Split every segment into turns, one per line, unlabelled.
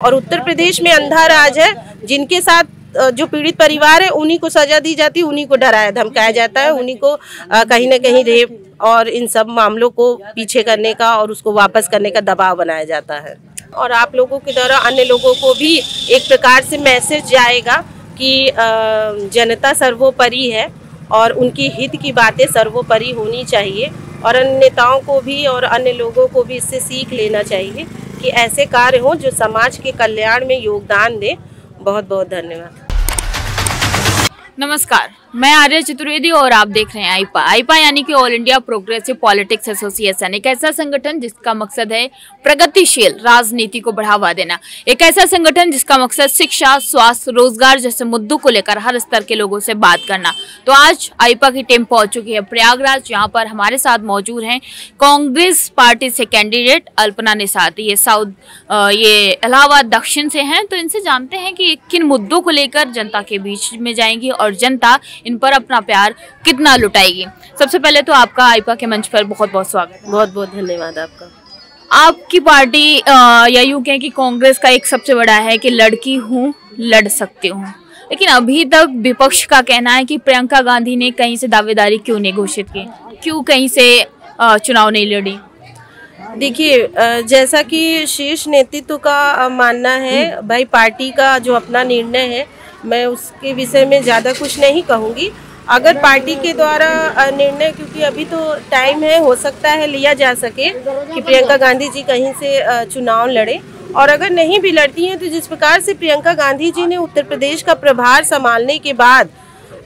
और उत्तर प्रदेश में अंधा राज है। जिनके साथ जो पीड़ित परिवार है उन्हीं को सजा दी जाती है, उन्हीं को डराया धमकाया जाता है, उन्हीं को कहीं न कहीं रेप और इन सब मामलों को पीछे करने का और उसको वापस करने का दबाव बनाया जाता है। और आप लोगों के द्वारा अन्य लोगों को भी एक प्रकार से मैसेज जाएगा कि जनता सर्वोपरि है और उनकी हित की बातें सर्वोपरि होनी चाहिए, और अन्य नेताओं को भी और अन्य लोगों को भी इससे सीख लेना चाहिए कि ऐसे कार्य हों जो समाज के कल्याण में योगदान दें। बहुत बहुत धन्यवाद।
नमस्कार, मैं आर्या चतुर्वेदी और आप देख रहे हैं आईपा यानी कि all India progressive politics association, एक ऐसा संगठन जिसका मकसद है प्रगतिशील राजनीति को बढ़ावा देना, एक ऐसा संगठन जिसका मकसद शिक्षा, स्वास्थ्य, रोजगार जैसे मुद्दों को लेकर हर स्तर के लोगों से बात करना। तो आज आईपा की टीम पहुंच चुकी है प्रयागराज। यहाँ पर हमारे साथ मौजूद हैं कांग्रेस पार्टी से कैंडिडेट अल्पना निषाद, ये इलाहाबाद दक्षिण से हैं। तो इनसे जानते हैं कि किन मुद्दों को लेकर जनता के बीच में जाएंगी और जनता इन पर अपना प्यार कितना लुटाएगी। सबसे पहले तो आपका आईपा के मंच पर बहुत बहुत स्वागत।
बहुत बहुत धन्यवाद आपका।
आपकी पार्टी या यूं कहें कि कांग्रेस का एक सबसे बड़ा है कि लड़की हूँ लड़ सकती हूँ, लेकिन अभी तक विपक्ष का कहना है कि प्रियंका गांधी ने कहीं से दावेदारी क्यों नहीं घोषित की, क्यों कहीं से चुनाव नहीं लड़ी।
देखिए, जैसा कि शीर्ष नेतृत्व का मानना है, भाई पार्टी का जो अपना निर्णय है, मैं उसके विषय में ज़्यादा कुछ नहीं कहूँगी। अगर पार्टी के द्वारा निर्णय, क्योंकि अभी तो टाइम है, हो सकता है लिया जा सके कि प्रियंका गांधी जी कहीं से चुनाव लड़े, और अगर नहीं भी लड़ती हैं तो जिस प्रकार से प्रियंका गांधी जी ने उत्तर प्रदेश का प्रभार संभालने के बाद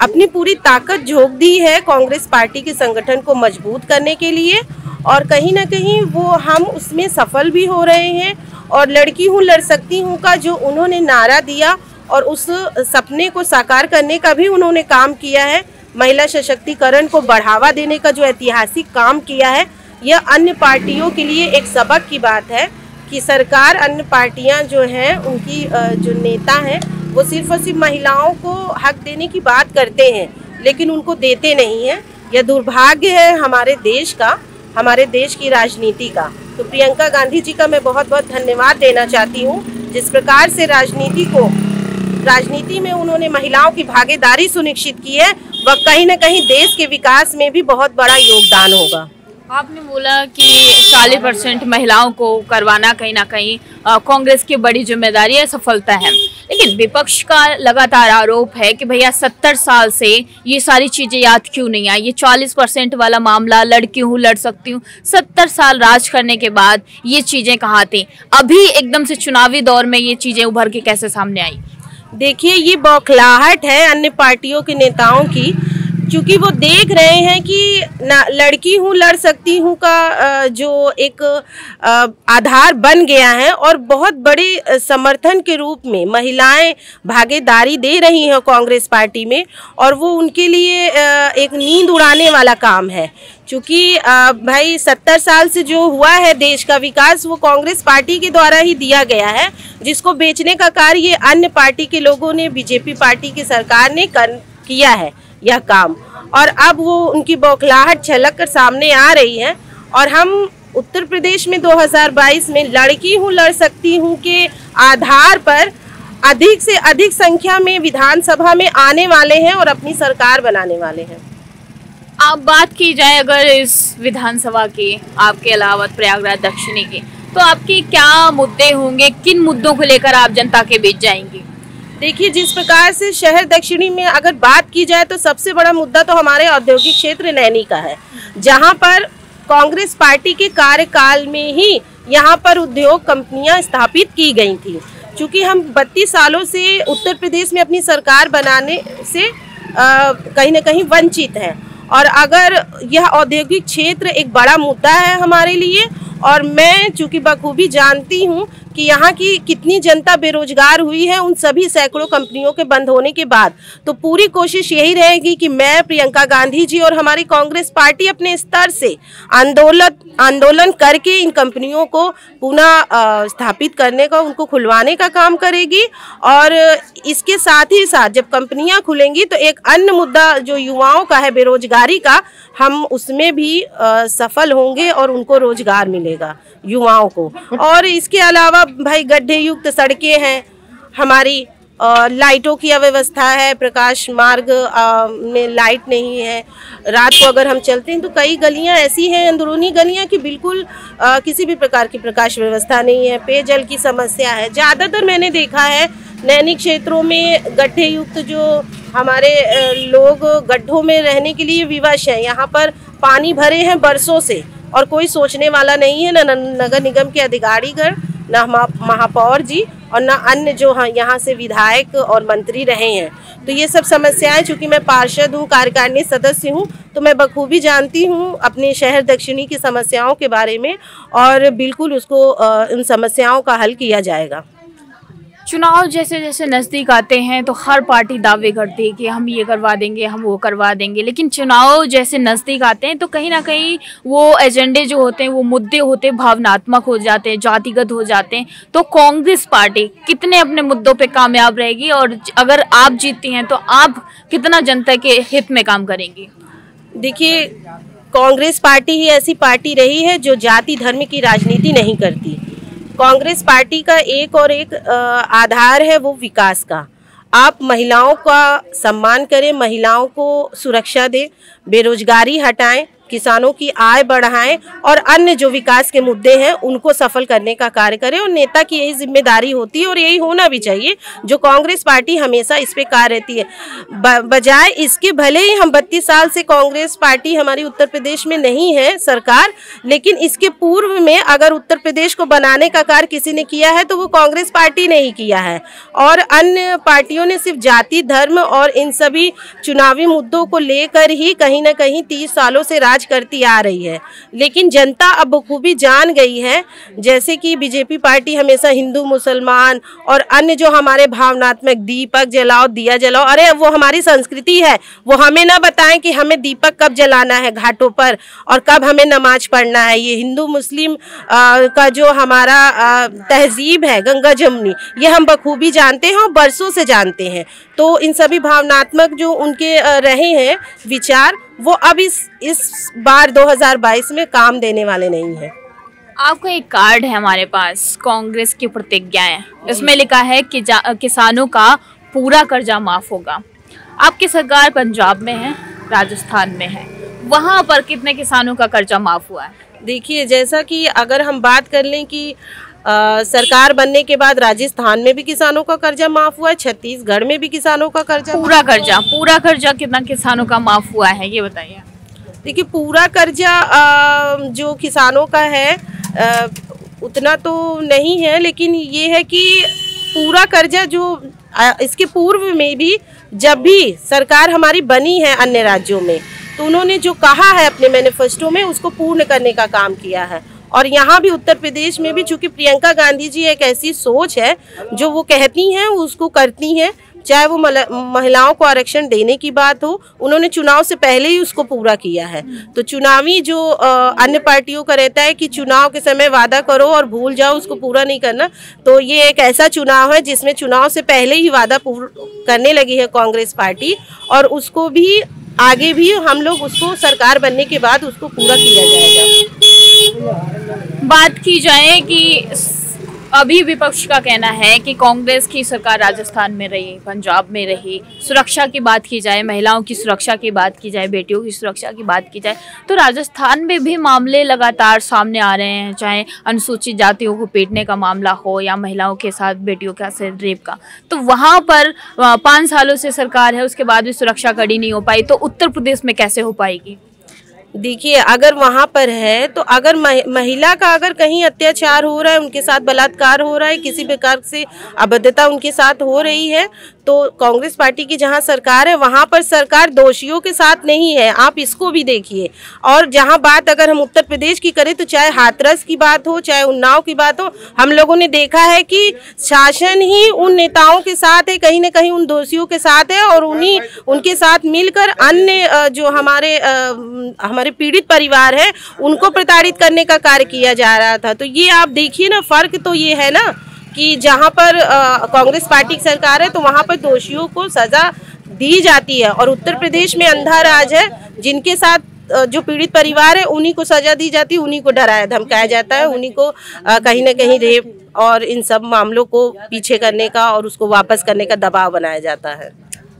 अपनी पूरी ताकत झोंक दी है कांग्रेस पार्टी के संगठन को मजबूत करने के लिए, और कहीं ना कहीं वो हम उसमें सफल भी हो रहे हैं। और लड़की हूँ लड़ सकती हूँ का जो उन्होंने नारा दिया और उस सपने को साकार करने का भी उन्होंने काम किया है, महिला सशक्तिकरण को बढ़ावा देने का जो ऐतिहासिक काम किया है, यह अन्य पार्टियों के लिए एक सबक की बात है कि सरकार, अन्य पार्टियां जो हैं, उनकी जो नेता हैं, वो सिर्फ और सिर्फ महिलाओं को हक देने की बात करते हैं लेकिन उनको देते नहीं हैं। यह दुर्भाग्य है हमारे देश का, हमारे देश की राजनीति का। तो प्रियंका गांधी जी का मैं बहुत बहुत धन्यवाद देना चाहती हूँ, जिस प्रकार से राजनीति में उन्होंने महिलाओं की भागीदारी सुनिश्चित की है, वह कहीं न कहीं देश के विकास में भी बहुत बड़ा योगदान होगा।
आपने बोला कि 40% महिलाओं को करवाना कहीं ना कहीं कांग्रेस की बड़ी जिम्मेदारी है, सफलता है, लेकिन विपक्ष का लगातार आरोप है कि भैया 70 साल से ये सारी चीजें याद क्यों नहीं आई। ये 40% वाला मामला, लड़की हूँ लड़ सकती हूँ, 70 साल राज करने के बाद ये चीजें कहाँ थी, अभी एकदम से चुनावी दौर में ये चीजें उभर के कैसे सामने आई।
देखिए, ये बौखलाहट है अन्य पार्टियों के नेताओं की, क्योंकि वो देख रहे हैं कि लड़की हूँ लड़ सकती हूँ का जो एक आधार बन गया है और बहुत बड़े समर्थन के रूप में महिलाएं भागीदारी दे रही हैं कांग्रेस पार्टी में, और वो उनके लिए एक नींद उड़ाने वाला काम है। क्योंकि भाई 70 साल से जो हुआ है देश का विकास, वो कांग्रेस पार्टी के द्वारा ही दिया गया है, जिसको बेचने का कार्य अन्य पार्टी के लोगों ने, बीजेपी पार्टी की सरकार ने किया है यह काम, और अब वो उनकी बौखलाहट छलक कर सामने आ रही है। और हम उत्तर प्रदेश में 2022 में लड़की हूँ लड़ सकती हूँ के आधार पर अधिक से अधिक संख्या में विधानसभा में आने वाले हैं और अपनी सरकार बनाने वाले हैं।
आप बात की जाए अगर इस विधानसभा की, आपके इलाहाबाद प्रयागराज दक्षिणी की, तो आपके क्या मुद्दे होंगे, किन मुद्दों को लेकर आप जनता के बीच जाएंगी।
देखिए, जिस प्रकार से शहर दक्षिणी में अगर बात की जाए तो सबसे बड़ा मुद्दा तो हमारे औद्योगिक क्षेत्र नैनी का है, जहां पर कांग्रेस पार्टी के कार्यकाल में ही यहां पर उद्योग कंपनियां स्थापित की गई थी। क्योंकि हम 32 सालों से उत्तर प्रदेश में अपनी सरकार बनाने से कहीं न कहीं वंचित हैं, और अगर यह औद्योगिक क्षेत्र एक बड़ा मुद्दा है हमारे लिए, और मैं चूँकि बखूबी जानती हूँ कि यहाँ की कितनी जनता बेरोजगार हुई है उन सभी सैकड़ों कंपनियों के बंद होने के बाद, तो पूरी कोशिश यही रहेगी कि मैं, प्रियंका गांधी जी और हमारी कांग्रेस पार्टी अपने स्तर से आंदोलन करके इन कंपनियों को पुनः स्थापित करने का, उनको खुलवाने का काम करेगी। और इसके साथ ही साथ जब कंपनियां खुलेंगी तो एक अन्य मुद्दा जो युवाओं का है, बेरोजगारी का, हम उसमें भी सफल होंगे और उनको रोजगार मिलेगा युवाओं को। और इसके अलावा भाई गड्ढे युक्त सड़कें हैं हमारी, लाइटों की अव्यवस्था है, प्रकाश मार्ग में लाइट नहीं है। रात को अगर हम चलते हैं तो कई गलियां ऐसी हैं, अंदरूनी गलियां, कि बिल्कुल किसी भी प्रकार की प्रकाश व्यवस्था नहीं है। पेयजल की समस्या है। ज़्यादातर मैंने देखा है नैनी क्षेत्रों में गड्ढे युक्त जो हमारे लोग गड्ढों में रहने के लिए विवश हैं। यहाँ पर पानी भरे हैं बरसों से और कोई सोचने वाला नहीं है, न नगर निगम के अधिकारीगण, न महापौर जी और न अन्य जो यहाँ से विधायक और मंत्री रहे हैं। तो ये सब समस्याएं, चूँकि मैं पार्षद हूँ, कार्यकारिणी सदस्य हूँ, तो मैं बखूबी जानती हूँ अपने शहर दक्षिणी की समस्याओं के बारे में और बिल्कुल उसको इन समस्याओं का हल किया जाएगा।
चुनाव जैसे जैसे नज़दीक आते हैं तो हर पार्टी दावे करती है कि हम ये करवा देंगे, हम वो करवा देंगे, लेकिन चुनाव जैसे नज़दीक आते हैं तो कहीं ना कहीं वो एजेंडे जो होते हैं, वो मुद्दे होते हैं, भावनात्मक हो जाते हैं, जातिगत हो जाते हैं। तो कांग्रेस पार्टी कितने अपने मुद्दों पे कामयाब रहेगी और अगर आप जीतती हैं तो आप कितना जनता के हित में काम करेंगी?
देखिए, कांग्रेस पार्टी ही ऐसी पार्टी रही है जो जाति धर्म की राजनीति नहीं करती। कांग्रेस पार्टी का एक आधार है वो विकास का। आप महिलाओं का सम्मान करें, महिलाओं को सुरक्षा दें, बेरोजगारी हटाएं, किसानों की आय बढ़ाएं और अन्य जो विकास के मुद्दे हैं उनको सफल करने का कार्य करें। और नेता की यही जिम्मेदारी होती है और यही होना भी चाहिए, जो कांग्रेस पार्टी हमेशा इस पे कार्य रहती है। बजाय इसके, भले ही हम 32 साल से कांग्रेस पार्टी हमारी उत्तर प्रदेश में नहीं है सरकार, लेकिन इसके पूर्व में अगर उत्तर प्रदेश को बनाने का कार्य किसी ने किया है तो वो कांग्रेस पार्टी ने ही किया है। और अन्य पार्टियों ने सिर्फ जाति धर्म और इन सभी चुनावी मुद्दों को लेकर ही कहीं ना कहीं 30 सालों से राज करती आ रही है। लेकिन जनता अब बखूबी जान गई है, जैसे कि बीजेपी पार्टी हमेशा हिंदू मुसलमान और अन्य जो हमारे भावनात्मक दीपक जलाओ दिया जलाओ, अरे वो हमारी संस्कृति है, वो हमें ना बताएं कि हमें दीपक कब जलाना है घाटों पर और कब हमें नमाज पढ़ना है। ये हिंदू मुस्लिम का जो हमारा तहजीब है गंगा जमुनी, ये हम बखूबी जानते हैं और बरसों से जानते हैं। तो इन सभी भावनात्मक जो उनके रहे हैं विचार, वो अब इस बार 2022 में काम देने वाले नहीं है।
आपका एक कार्ड है हमारे पास, कांग्रेस की प्रतिज्ञाएं, इसमें लिखा है कि किसानों का पूरा कर्जा माफ होगा। आपकी सरकार पंजाब में है, राजस्थान में है, वहां पर कितने किसानों का कर्जा माफ हुआ है?
देखिए, जैसा कि अगर हम बात कर लें कि सरकार बनने के बाद राजस्थान में भी किसानों का कर्जा माफ हुआ है, छत्तीसगढ़ में भी किसानों का कर्जा, पूरा कर्जा कितना किसानों का माफ हुआ है ये बताइए। देखिए, पूरा कर्जा जो किसानों का है उतना तो नहीं है, लेकिन ये है कि पूरा कर्जा जो इसके पूर्व में भी जब भी सरकार हमारी बनी है अन्य राज्यों में, तो उन्होंने जो कहा है अपने मैनिफेस्टो में उसको पूर्ण करने का काम किया है। और यहाँ भी उत्तर प्रदेश में भी, चूंकि प्रियंका गांधी जी एक ऐसी सोच है जो वो कहती हैं उसको करती हैं, चाहे वो महिलाओं को आरक्षण देने की बात हो, उन्होंने चुनाव से पहले ही उसको पूरा किया है। तो चुनावी जो अन्य पार्टियों का रहता है कि चुनाव के समय वादा करो और भूल जाओ, उसको पूरा नहीं करना, तो ये एक ऐसा चुनाव है जिसमें चुनाव से पहले ही वादा करने लगी है कांग्रेस पार्टी और उसको भी आगे भी हम लोग उसको सरकार बनने के बाद उसको पूरा किया जाएगा।
बात की जाए कि अभी विपक्ष का कहना है कि कांग्रेस की सरकार राजस्थान में रही, पंजाब में रही, सुरक्षा की बात की जाए, महिलाओं की सुरक्षा की बात की जाए, बेटियों की सुरक्षा की बात की जाए, तो राजस्थान में भी मामले लगातार सामने आ रहे हैं, चाहे अनुसूचित जातियों को पीटने का मामला हो या महिलाओं के साथ बेटियों के साथ रेप का। तो वहाँ पर 5 सालों से सरकार है, उसके बाद भी सुरक्षा कड़ी नहीं हो पाई, तो उत्तर प्रदेश में कैसे हो पाएगी?
देखिए, अगर वहाँ पर है तो अगर महिला का अगर कहीं अत्याचार हो रहा है, उनके साथ बलात्कार हो रहा है, किसी प्रकार से अभद्रता उनके साथ हो रही है, तो कांग्रेस पार्टी की जहाँ सरकार है वहाँ पर सरकार दोषियों के साथ नहीं है, आप इसको भी देखिए। और जहाँ बात अगर हम उत्तर प्रदेश की करें तो चाहे हाथरस की बात हो, चाहे उन्नाव की बात हो, हम लोगों ने देखा है कि शासन ही उन नेताओं के साथ है, कहीं ना कहीं उन दोषियों के साथ है और उनके साथ मिलकर अन्य जो हमारे पीड़ित परिवार है उनको प्रताड़ित करने का कार्य किया जा रहा था। तो ये आप देखिए ना, फर्क तो ये है ना कि जहाँ पर कांग्रेस पार्टी की सरकार है तो वहाँ पर दोषियों को सजा दी जाती है और उत्तर प्रदेश में अंधा राज है, जिनके साथ जो पीड़ित परिवार है उन्हीं को सजा दी जाती है, उन्हीं को डराया धमकाया जाता है, उन्हीं को कहीं ना कहीं रेप और इन सब मामलों को पीछे करने का और उसको वापस करने का दबाव बनाया जाता है।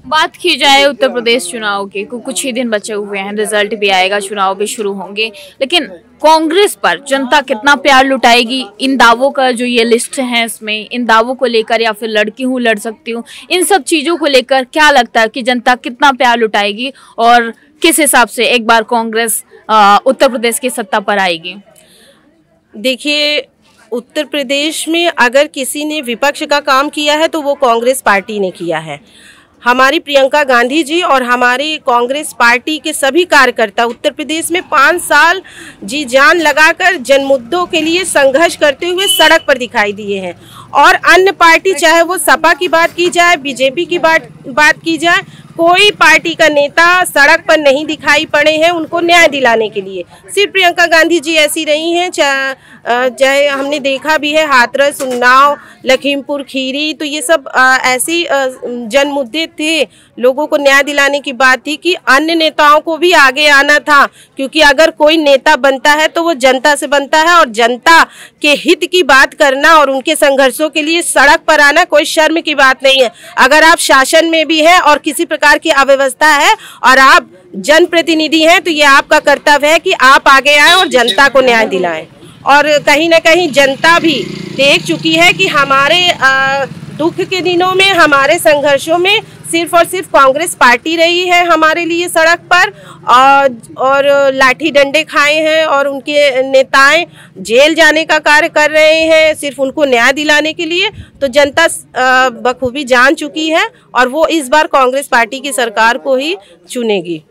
बात की जाए उत्तर प्रदेश चुनाव की, कुछ ही दिन बचे हुए हैं, रिजल्ट भी आएगा, चुनाव भी शुरू होंगे, लेकिन कांग्रेस पर जनता कितना प्यार लुटाएगी? इन दावों का जो ये लिस्ट है, इसमें इन दावों को लेकर, या फिर लड़की हूँ लड़ सकती हूँ, इन सब चीजों को लेकर क्या लगता है कि जनता कितना प्यार लुटाएगी और किस हिसाब से एक बार कांग्रेस उत्तर प्रदेश की सत्ता पर आएगी?
देखिए, उत्तर प्रदेश में अगर किसी ने विपक्ष का काम किया है तो वो कांग्रेस पार्टी ने किया है। हमारी प्रियंका गांधी जी और हमारी कांग्रेस पार्टी के सभी कार्यकर्ता उत्तर प्रदेश में 5 साल जी जान लगाकर जन मुद्दों के लिए संघर्ष करते हुए सड़क पर दिखाई दिए हैं। और अन्य पार्टी, चाहे वो सपा की बात की जाए, बीजेपी की बात की जाए, कोई पार्टी का नेता सड़क पर नहीं दिखाई पड़े हैं उनको न्याय दिलाने के लिए। सिर्फ प्रियंका गांधी जी ऐसी रही हैं। चाहे हमने देखा भी है हाथरस, उन्नाव, लखीमपुर खीरी, तो ये सब ऐसी जन मुद्दे थे, लोगों को न्याय दिलाने की बात थी कि अन्य नेताओं को भी आगे आना था, क्योंकि अगर कोई नेता बनता है तो वो जनता से बनता है और जनता के हित की बात करना और उनके संघर्षों के लिए सड़क पर आना कोई शर्म की बात नहीं है। अगर आप शासन में भी हैं और किसी प्रकार की अव्यवस्था है और आप जनप्रतिनिधि हैं तो ये आपका कर्तव्य है कि आप आगे आएं और जनता को न्याय दिलाएं। और कहीं ना कहीं जनता भी देख चुकी है कि हमारे दुख के दिनों में, हमारे संघर्षों में सिर्फ और सिर्फ कांग्रेस पार्टी रही है हमारे लिए सड़क पर, और लाठी डंडे खाए हैं और उनके नेताएं जेल जाने का कार्य कर रहे हैं सिर्फ उनको न्याय दिलाने के लिए। तो जनता बखूबी जान चुकी है और वो इस बार कांग्रेस पार्टी की सरकार को ही चुनेगी।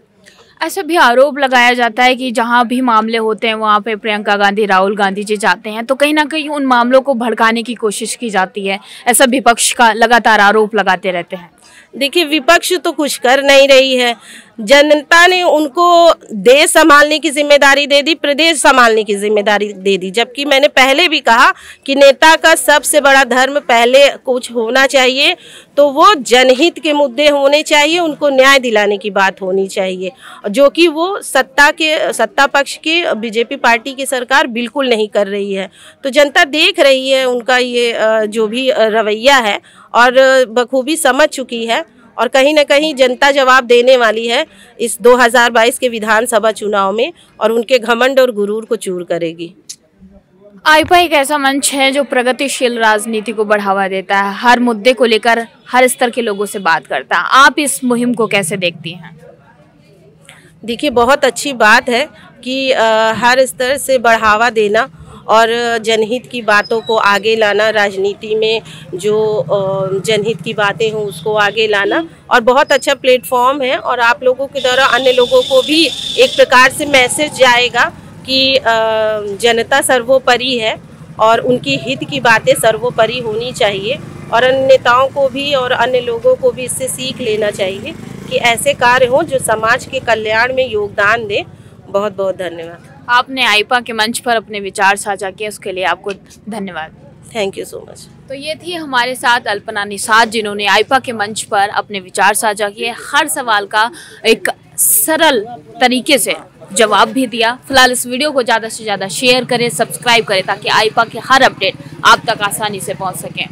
ऐसा भी आरोप लगाया जाता है कि जहां भी मामले होते हैं वहां पे प्रियंका गांधी, राहुल गांधी जी जाते हैं तो कहीं ना कहीं उन मामलों को भड़काने की कोशिश की जाती है। ऐसा विपक्ष का लगातार आरोप लगाते रहते हैं।
देखिए, विपक्ष तो कुछ कर नहीं रही है। जनता ने उनको देश संभालने की जिम्मेदारी दे दी, प्रदेश संभालने की जिम्मेदारी दे दी, जबकि मैंने पहले भी कहा कि नेता का सबसे बड़ा धर्म पहले कुछ होना चाहिए तो वो जनहित के मुद्दे होने चाहिए, उनको न्याय दिलाने की बात होनी चाहिए, जो कि वो सत्ता पक्ष के बीजेपी पार्टी की सरकार बिल्कुल नहीं कर रही है। तो जनता देख रही है उनका ये जो भी रवैया है और बखूबी समझ चुकी है और कहीं ना कहीं जनता जवाब देने वाली है इस 2022 के विधानसभा चुनाव में और उनके घमंड और गुरूर को चूर करेगी।
आईपा एक ऐसा मंच है जो प्रगतिशील राजनीति को बढ़ावा देता है, हर मुद्दे को लेकर हर स्तर के लोगों से बात करता है। आप इस मुहिम को कैसे देखती हैं?
देखिए, बहुत अच्छी बात है कि हर स्तर से बढ़ावा देना और जनहित की बातों को आगे लाना, राजनीति में जो जनहित की बातें हों उसको आगे लाना, और बहुत अच्छा प्लेटफॉर्म है। और आप लोगों के द्वारा अन्य लोगों को भी एक प्रकार से मैसेज जाएगा कि जनता सर्वोपरि है और उनकी हित की बातें सर्वोपरि होनी चाहिए, और अन्य नेताओं को भी और अन्य लोगों को भी इससे सीख लेना चाहिए कि ऐसे कार्य हों जो समाज के कल्याण में योगदान दें। बहुत बहुत धन्यवाद।
आपने आईपा के मंच पर अपने विचार साझा किए, उसके लिए आपको धन्यवाद।
Thank you so much.
तो ये थी हमारे साथ अल्पना निषाद, जिन्होंने आईपा के मंच पर अपने विचार साझा किए, हर सवाल का एक सरल तरीके से जवाब भी दिया। फिलहाल इस वीडियो को ज़्यादा से ज़्यादा शेयर करें, सब्सक्राइब करें ताकि आईपा के हर अपडेट आप तक आसानी से पहुंच सकें।